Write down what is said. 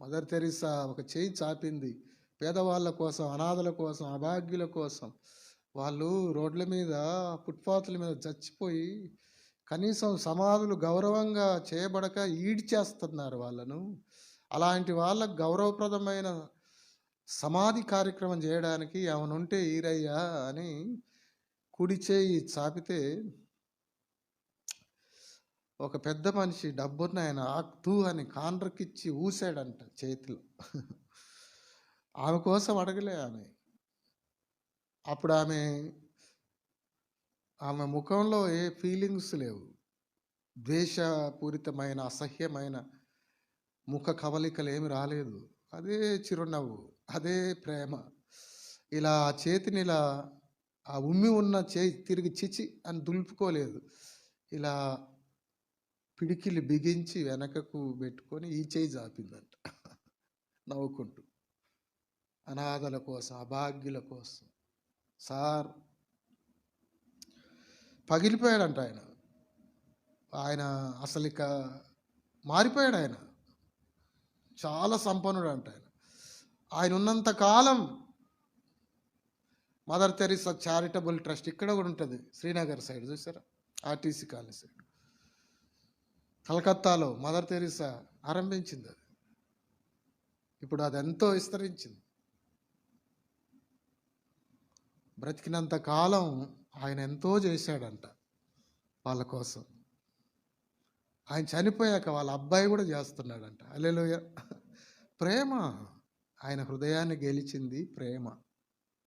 Mother Teresa ఒక చేయి చాపింది పేదవాళ్ళ కోసం, అనాథల కోసం, అభాగ్యుల కోసం. వాళ్ళు రోడ్ల మీద, ఫుట్పాత్ల మీద చచ్చిపోయి కనీసం సమాధులు గౌరవంగా చేయబడక ఈడ్చేస్తున్నారు వాళ్ళను. అలాంటి వాళ్ళకు గౌరవప్రదమైన సమాధి కార్యక్రమం చేయడానికి ఏమనుంటే ఈరయ్యా అని కుడి చేయి చాపితే ఒక పెద్ద మనిషి డబ్బున్నాయన ఆక్తూ అని కాండ్రకిచ్చి ఊసాడంట చేతిలో. ఆమె కోసం అడగలే ఆమె. అప్పుడు ఆమె ముఖంలో ఏ ఫీలింగ్స్ లేవు. ద్వేషపూరితమైన, అసహ్యమైన ముఖ కవలికలు ఏమి రాలేదు. అదే చిరునవ్వు, అదే ప్రేమ. ఇలా చేతిని ఇలా ఆ ఉమ్మి ఉన్న చేయి తిరిగి చిచి అని దులుపుకోలేదు. ఇలా పిడికిలి బిగించి వెనకకు పెట్టుకొని ఈ చేయి జాపిందంట నవ్వుకుంటూ. అనాథల కోసం, అభాగ్యుల కోసం. సార్ పగిలిపోయాడంట ఆయన. ఆయన అసలు ఇక మారిపోయాడు. ఆయన చాలా సంపన్నుడు అంట. ఆయన ఉన్నంత కాలం మదర్ తెరిసా చారిటబుల్ ట్రస్ట్ ఇక్కడ కూడా ఉంటుంది, శ్రీనగర్ సైడ్ చూసారా, ఆర్టీసీ కాలనీ సైడ్, కలకత్తాలో మదర్ తెరిసా ఆరంభించింది అది. ఇప్పుడు అది ఎంతో విస్తరించింది. బ్రతికినంత కాలం ఆయన ఎంతో చేశాడంట వాళ్ళ కోసం. ఆయన చనిపోయాక వాళ్ళ అబ్బాయి కూడా చేస్తున్నాడంట. హల్లెలూయా. ప్రేమ, ఆయన హృదయాన్ని గెలిచింది ప్రేమ.